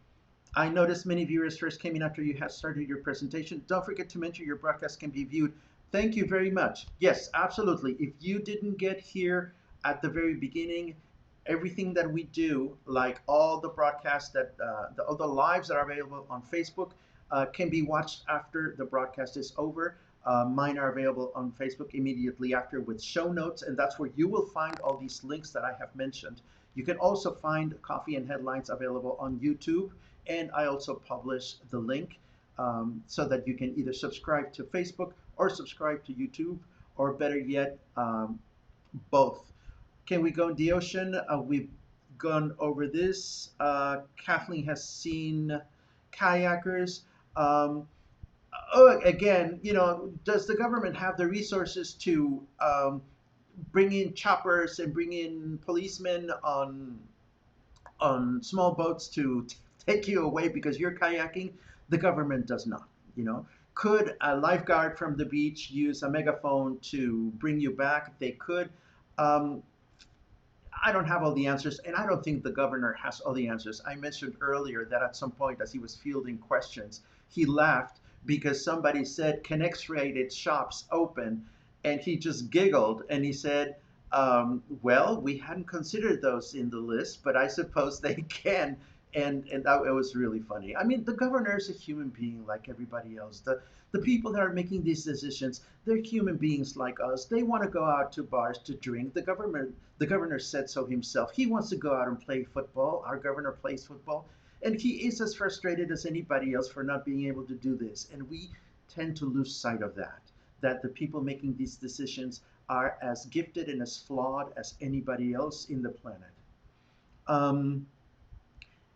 I noticed many viewers first came in after you had started your presentation. Don't forget to mention your broadcast can be viewed. Thank you very much. Yes, absolutely. If you didn't get here at the very beginning, everything that we do, like all the broadcasts all the lives that are available on Facebook, can be watched after the broadcast is over. Mine are available on Facebook immediately after with show notes, and that's where you will find all these links that I have mentioned. You can also find Coffee and Headlines available on YouTube, and I also publish the link so that you can either subscribe to Facebook or subscribe to YouTube, or better yet, both. Can we go in the ocean? We've gone over this. Kathleen has seen kayakers. Um, Again, does the government have the resources to bring in choppers and bring in policemen on small boats to take you away because you're kayaking? The government does not. You know, could a lifeguard from the beach use a megaphone to bring you back? They could. Um, I don't have all the answers, and I don't think the governor has all the answers. I mentioned earlier that at some point, as he was fielding questions, he laughed because somebody said, "Can X-rated shops open?" And he just giggled and he said, "Well, we hadn't considered those in the list, but I suppose they can." And that it was really funny. I mean, the governor is a human being like everybody else. The people that are making these decisions, they're human beings like us. They want to go out to bars to drink. The governor said so himself. He wants to go out and play football. Our governor plays football. And he is as frustrated as anybody else for not being able to do this. And we tend to lose sight of that the people making these decisions are as gifted and as flawed as anybody else in the planet. Um,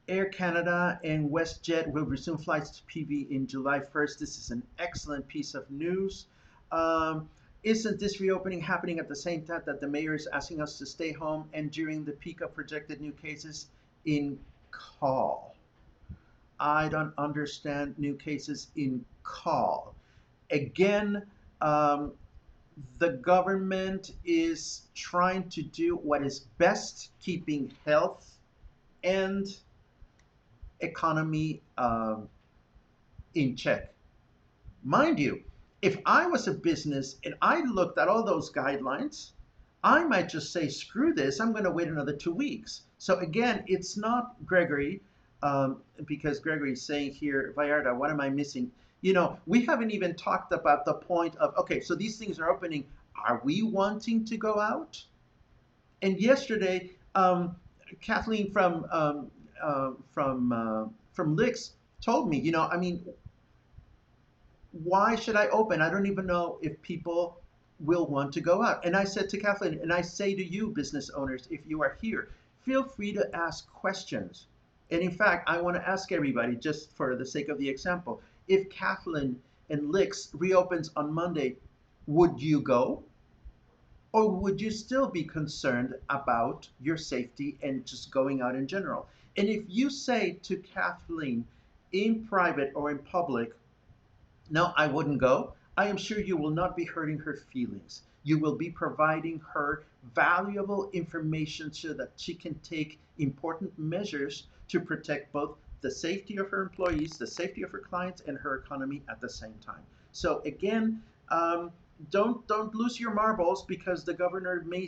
Air Canada and WestJet will resume flights to PV in July 1st. This is an excellent piece of news. Um, isn't this reopening happening at the same time that the mayor is asking us to stay home and during the peak of projected new cases in call? I don't understand new cases in call. Again, um, the government is trying to do what is best, keeping health and economy in check. Mind you, if I was a business and I looked at all those guidelines, I might just say, screw this, I'm going to wait another 2 weeks. So again, it's not Gregory, because Gregory's saying here, Vallarta, what am I missing? We haven't even talked about the point of, okay, so these things are opening. Are we wanting to go out? And yesterday, Kathleen from Licks told me, I mean, why should I open? I don't even know if people will want to go out. And I said to Kathleen, and I say to you, business owners, if you are here, feel free to ask questions. And in fact, I want to ask everybody, just for the sake of the example, if Kathleen and Licks reopens on Monday, would you go? Or would you still be concerned about your safety and just going out in general? And if you say to Kathleen in private or in public, no, I wouldn't go, I am sure you will not be hurting her feelings. You will be providing her valuable information so that she can take important measures to protect both the safety of her employees, the safety of her clients, and her economy at the same time. So again, um, don't lose your marbles because the governor may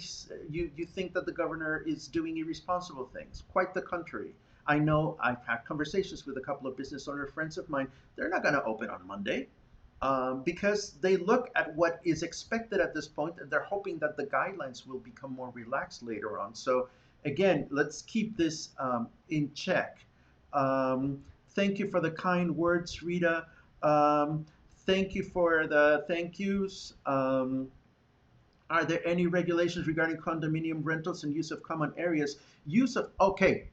you think that the governor is doing irresponsible things. Quite the contrary. I know I've had conversations with a couple of business owner friends of mine. They're not going to open on Monday because they look at what is expected at this point and they're hoping that the guidelines will become more relaxed later on. So again, let's keep this in check. Um, Thank you for the kind words, Rita. Um, Thank you for the thank yous. Are there any regulations regarding condominium rentals and use of common areas? Use of, okay,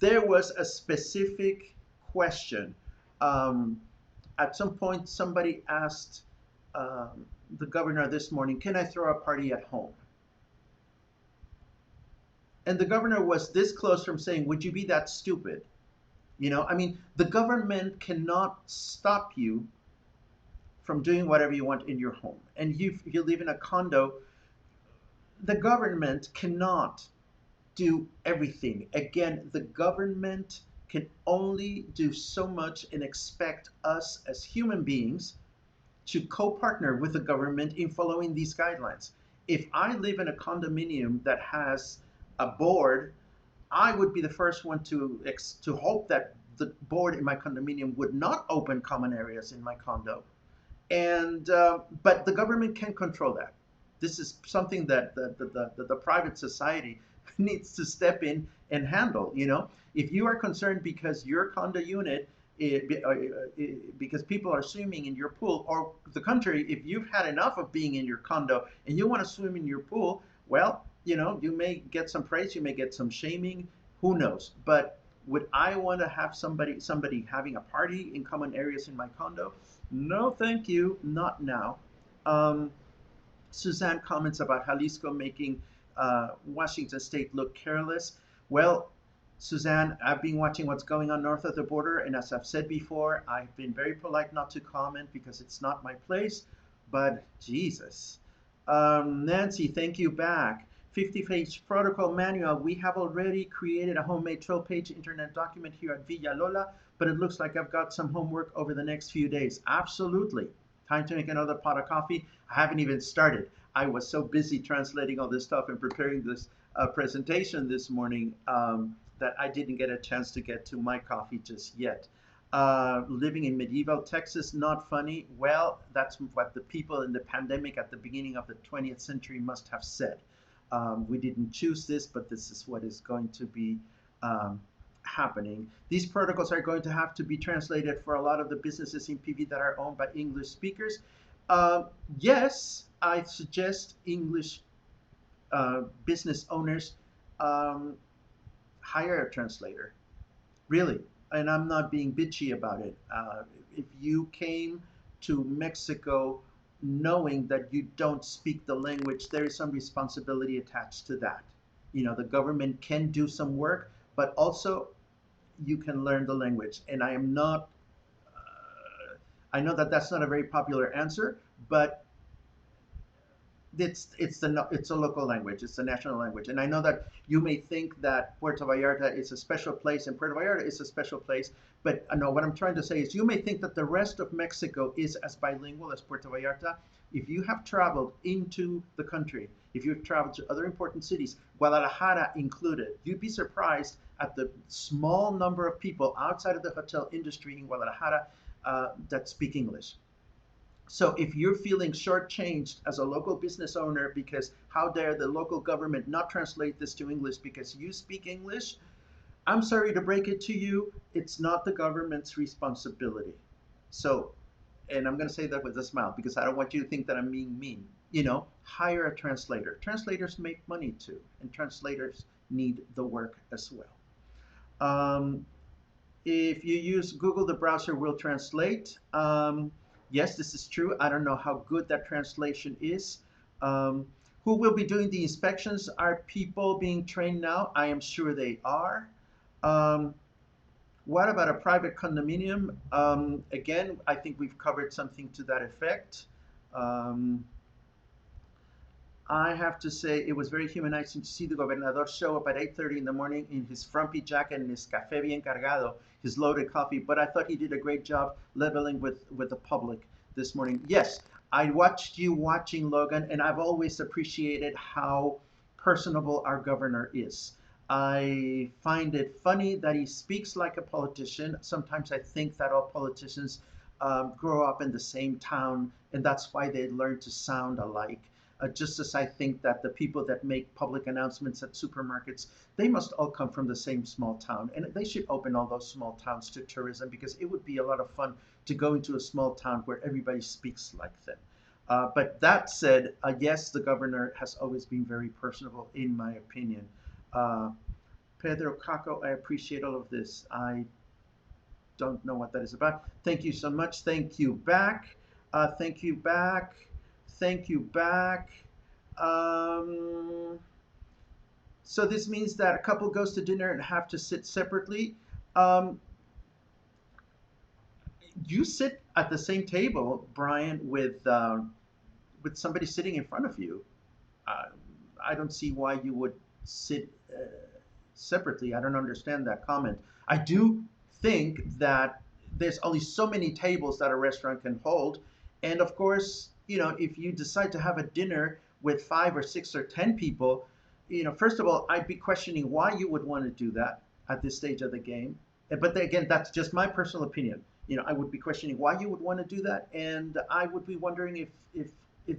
there was a specific question. Um, at some point, somebody asked the governor this morning, can I throw a party at home? And the governor was this close from saying, would you be that stupid? You know, I mean, the government cannot stop you from doing whatever you want in your home. And you live in a condo, the government cannot do everything. Again, the government can only do so much and expect us as human beings to co-partner with the government in following these guidelines. If I live in a condominium that has a board, I would be the first one to hope that the board in my condominium would not open common areas in my condo. And but the government can control that. This is something that the private society needs to step in and handle. You know, if you are concerned because your condo unit, because people are swimming in your pool, or the contrary, if you've had enough of being in your condo and you want to swim in your pool, well, you know, you may get some praise, you may get some shaming, who knows? But would I want to have somebody having a party in common areas in my condo? No, thank you, not now. Um, Suzanne comments about Jalisco making Washington State look careless. Well, Suzanne, I've been watching what's going on north of the border, and as I've said before, I've been very polite not to comment because it's not my place. But Jesus, Nancy, thank you back. 50-page protocol manual. We have already created a homemade 12-page internet document here at Villalola, but it looks like I've got some homework over the next few days. Absolutely. Time to make another pot of coffee. I haven't even started. I was so busy translating all this stuff and preparing this presentation this morning that I didn't get a chance to get to my coffee just yet. Living in medieval Texas, not funny. Well, that's what the people in the pandemic at the beginning of the 20th century must have said. We didn't choose this, but this is what is going to be happening. These protocols are going to have to be translated for a lot of the businesses in PV that are owned by English speakers. Uh, yes, I suggest English business owners um, hire a translator, really. And I'm not being bitchy about it. If you came to Mexico knowing that you don't speak the language, there is some responsibility attached to that. You know, the government can do some work, but also you can learn the language. And I am not, I know that that's not a very popular answer, but it's a local language. It's a national language, and I know that you may think that Puerto Vallarta is a special place, and Puerto Vallarta is a special place. But no, what I'm trying to say is, you may think that the rest of Mexico is as bilingual as Puerto Vallarta. If you have traveled into the country, if you've traveled to other important cities, Guadalajara included, you'd be surprised at the small number of people outside of the hotel industry in Guadalajara that speak English. So if you're feeling shortchanged as a local business owner because how dare the local government not translate this to English because you speak English, I'm sorry to break it to you, it's not the government's responsibility. So, and I'm going to say that with a smile because I don't want you to think that I'm being mean. You know, hire a translator. Translators make money too, and translators need the work as well. Um, if you use Google, the browser will translate. Yes, this is true. I don't know how good that translation is. Um, who will be doing the inspections? Are people being trained now? I am sure they are. Um, what about a private condominium? Again, I think we've covered something to that effect. Um, I have to say it was very humanizing to see the gobernador show up at 8:30 in the morning in his frumpy jacket and his café bien cargado, his loaded coffee. But I thought he did a great job leveling with the public this morning. Yes, I watched you watching Logan, and I've always appreciated how personable our governor is. I find it funny that he speaks like a politician. Sometimes I think that all politicians grow up in the same town, and that's why they learn to sound alike. Just as I think that the people that make public announcements at supermarkets, they must all come from the same small town. And they should open all those small towns to tourism because it would be a lot of fun to go into a small town where everybody speaks like them. But that said, yes, the governor has always been very personable, in my opinion. Uh, Pedro Caco, I appreciate all of this. I don't know what that is about. Thank you so much. Thank you back. Thank you back. Thank you back. Um, so this means that a couple goes to dinner and have to sit separately. Um, you sit at the same table, Brian, with somebody sitting in front of you. Uh, I don't see why you would sit separately. I don't understand that comment. I do think that there's only so many tables that a restaurant can hold. And of course, if you decide to have a dinner with 5 or 6 or 10 people, first of all, I'd be questioning why you would want to do that at this stage of the game. But again, that's just my personal opinion. I would be questioning why you would want to do that, and I would be wondering if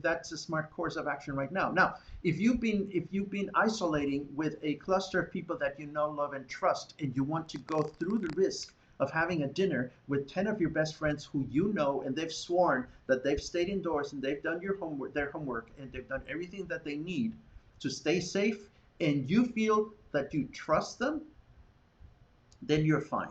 that's a smart course of action right now. Now, if you've been isolating with a cluster of people that you know, love, and trust, and you want to go through the risk of having a dinner with 10 of your best friends who you know, and they've sworn that they've stayed indoors and they've done their homework, and they've done everything that they need to stay safe, and you feel that you trust them, then you're fine.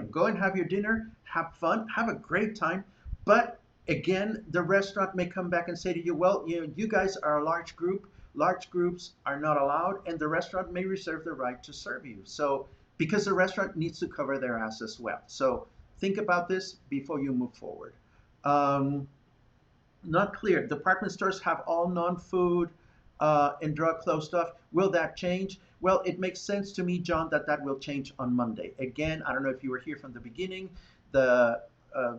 Go and have your dinner, have fun, have a great time. But again, the restaurant may come back and say to you, well, you guys are a large group. Large groups are not allowed, and the restaurant may reserve the right to serve you. So, because the restaurant needs to cover their ass as well. So, think about this before you move forward. Um, Not clear. Department stores have all non-food and drug closed off. Will that change? Well, it makes sense to me, John, that that will change on Monday. Again, I don't know if you were here from the beginning. The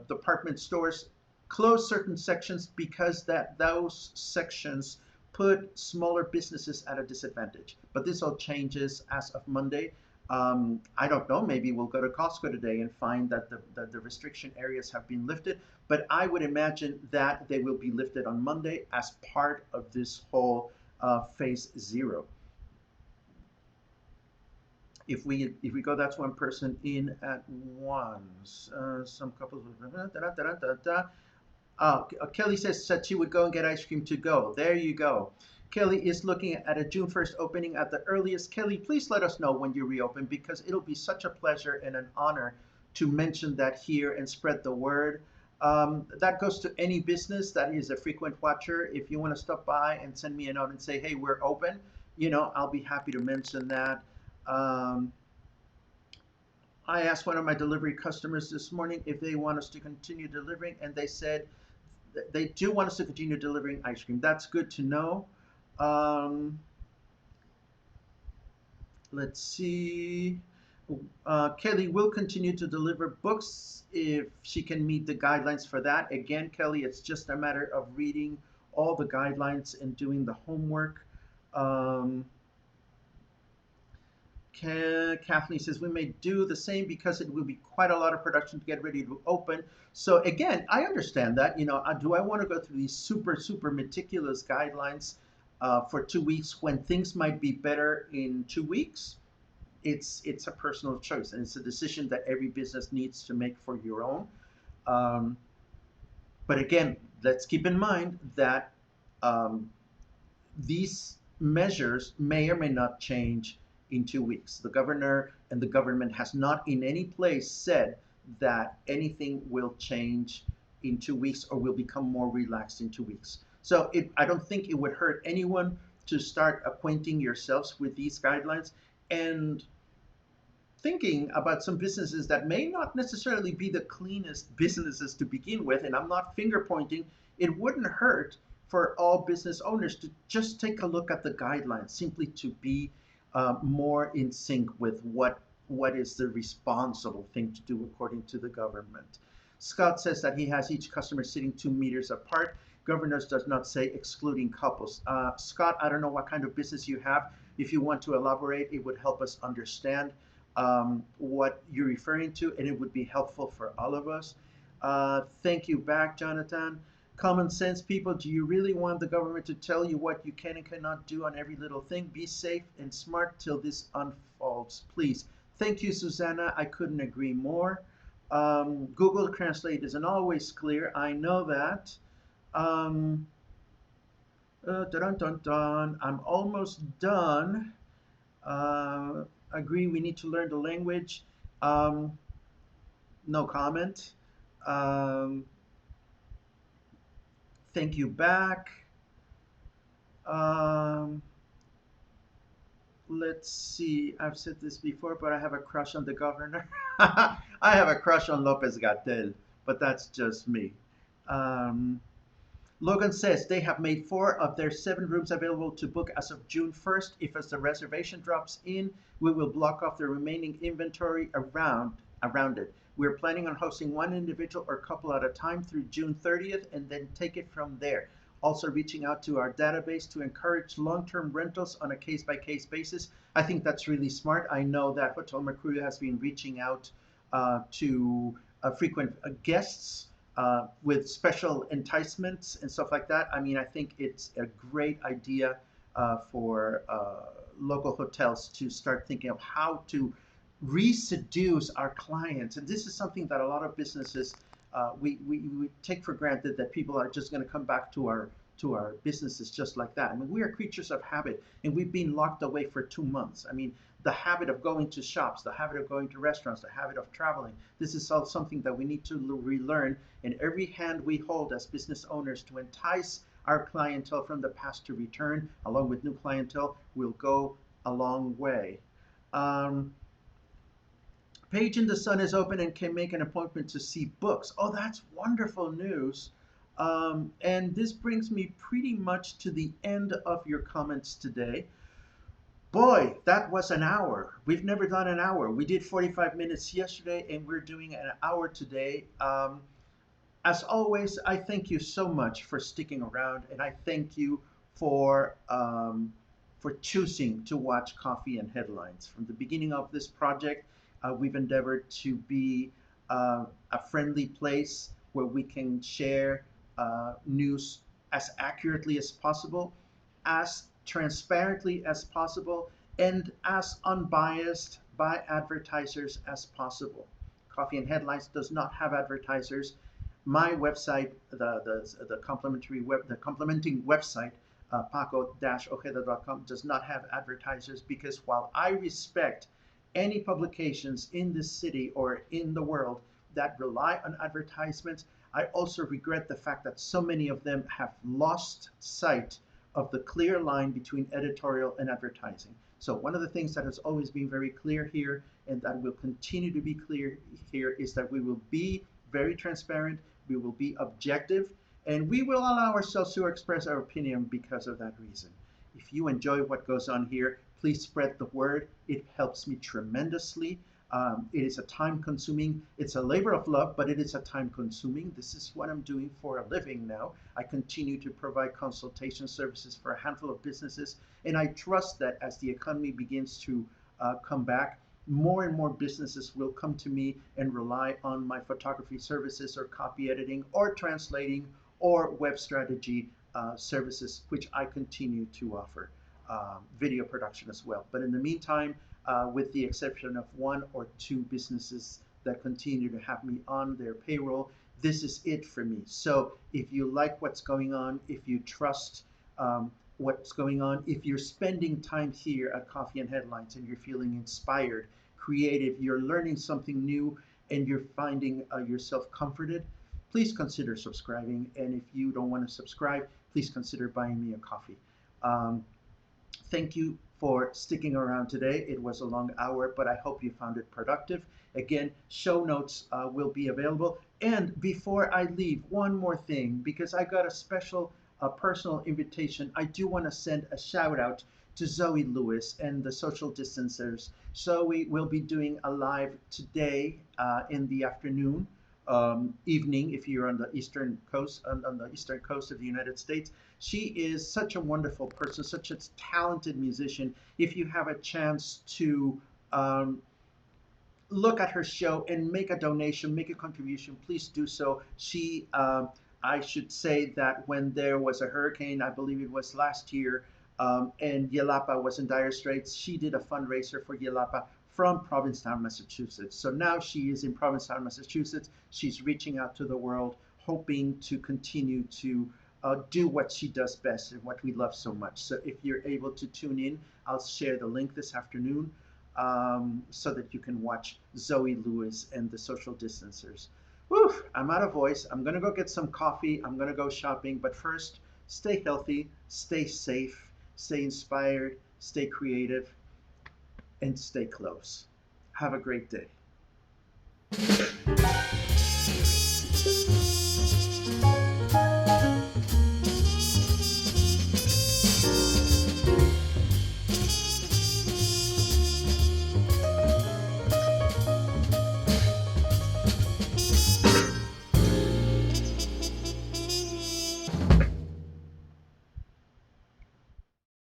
department stores close certain sections because those sections put smaller businesses at a disadvantage. But this all changes as of Monday. I don't know. Maybe we'll go to Costco today and find that the restriction areas have been lifted. But I would imagine that they will be lifted on Monday as part of this whole phase zero. If we go, that's one person in at once. Some couples. Kelly said she would go and get ice cream to go. There you go. Kelly is looking at a June 1st opening at the earliest. Kelly, please let us know when you reopen because it'll be such a pleasure and an honor to mention that here and spread the word. That goes to any business that is a frequent watcher. If you want to stop by and send me a note and say, hey, we're open, I'll be happy to mention that. Um, I asked one of my delivery customers this morning if they want us to continue delivering, and they said they do want us to continue delivering ice cream. That's good to know. Um, let's see. Kelly will continue to deliver books if she can meet the guidelines for that. Again, Kelly, it's just a matter of reading all the guidelines and doing the homework. Um, Kathleen says we may do the same because it will be quite a lot of production to get ready to open. So again, I understand that. Do I want to go through these super, super meticulous guidelines for 2 weeks when things might be better in 2 weeks? It's a personal choice, and it's a decision that every business needs to make for your own. Um, but again, let's keep in mind that um, these measures may or may not change in 2 weeks. The governor and the government has not in any place said that anything will change in 2 weeks or will become more relaxed in 2 weeks. So I don't think it would hurt anyone to start acquainting yourselves with these guidelines and thinking about some businesses that may not necessarily be the cleanest businesses to begin with. And I'm not finger pointing. it wouldn't hurt for all business owners to just take a look at the guidelines, simply to be more in sync with what is the responsible thing to do according to the government. Scott says that he has each customer sitting 2 meters apart. Governors does not say excluding couples. Scott, I don't know what kind of business you have. If you want to elaborate, it would help us understand what you're referring to, and it would be helpful for all of us. Thank you back, Jonathan. Common sense people, do you really want the government to tell you what you can and cannot do on every little thing? Be safe and smart till this unfolds, please. Thank you, Susanna. I couldn't agree more. Google Translate isn't always clear. I know that. Um, dun, dun, dun. I'm almost done. Agree, we need to learn the language. Um, no comment. Um, thank you back. Um, let's see. I've said this before, but I have a crush on the governor. I have a crush on Lopez Gatell, but that's just me. Um, Logan says they have made 4 of their 7 rooms available to book as of June 1st. If as the reservation drops in, we will block off the remaining inventory around it. We're planning on hosting one individual or couple at a time through June 30th and then take it from there. Also reaching out to our database to encourage long-term rentals on a case-by-case basis. I think that's really smart. I know that Hotel Mercurio has been reaching out to frequent guests with special enticements and stuff like that. I mean, I think it's a great idea for local hotels to start thinking of how to re-seduce our clients. And this is something that a lot of businesses we take for granted, that people are just going to come back to our businesses just like that. I mean, we are creatures of habit, and we've been locked away for 2 months. I mean, the habit of going to shops, the habit of going to restaurants, the habit of traveling. This is all something that we need to relearn. And every hand we hold as business owners to entice our clientele from the past to return, along with new clientele, will go a long way. Um, Page in the Sun is open and can make an appointment to see books. Oh, that's wonderful news. And this brings me pretty much to the end of your comments today. Boy, that was an hour. We've never done an hour. We did 45 minutes yesterday, and we're doing an hour today. As always, I thank you so much for sticking around, and I thank you for choosing to watch Coffee and Headlines. From the beginning of this project, we've endeavored to be a friendly place where we can share news as accurately as possible, as transparently as possible, and as unbiased by advertisers as possible. Coffee and Headlines does not have advertisers. My website, the complementing website, paco-ojeda.com, does not have advertisers, because while I respect any publications in this city or in the world that rely on advertisements, I also regret the fact that so many of them have lost sight of the clear line between editorial and advertising. So one of the things that has always been very clear here, and that will continue to be clear here, is that we will be very transparent, we will be objective, and we will allow ourselves to express our opinion because of that reason. If you enjoy what goes on here, please spread the word. It helps me tremendously. It is a time-consuming, it's a labor of love, but it is a time-consuming. This is what I'm doing for a living now. I continue to provide consultation services for a handful of businesses, and I trust that as the economy begins to come back, more and more businesses will come to me and rely on my photography services, or copy editing, or translating, or web strategy services, which I continue to offer. Video production as well. But in the meantime, with the exception of 1 or 2 businesses that continue to have me on their payroll, this is it for me. So if you like what's going on, if you trust what's going on, if you're spending time here at Coffee and Headlines and you're feeling inspired, creative, you're learning something new, and you're finding yourself comforted, please consider subscribing. And if you don't want to subscribe, please consider buying me a coffee. Thank you for sticking around today. It was a long hour, but I hope you found it productive. Again, show notes will be available. And before I leave, one more thing, because I got a special personal invitation. I do want to send a shout out to Zoe Lewis and the social distancers. Zoe will be doing a live today in the afternoon, evening, if you're on the eastern coast, on the eastern coast of the United States. She is such a wonderful person, such a talented musician. If you have a chance to look at her show and make a donation, make a contribution, please do so. I should say that when there was a hurricane, I believe it was last year, and Yelapa was in dire straits, she did a fundraiser for Yelapa from Provincetown, Massachusetts. So now she is in Provincetown, Massachusetts. She's reaching out to the world, hoping to continue to do what she does best and what we love so much. So if you're able to tune in, I'll share the link this afternoon so that you can watch Zoe Lewis and the Social Distancers. Whew, I'm out of voice. I'm going to go get some coffee. I'm going to go shopping. But first, stay healthy, stay safe, stay inspired, stay creative, and stay close. Have a great day.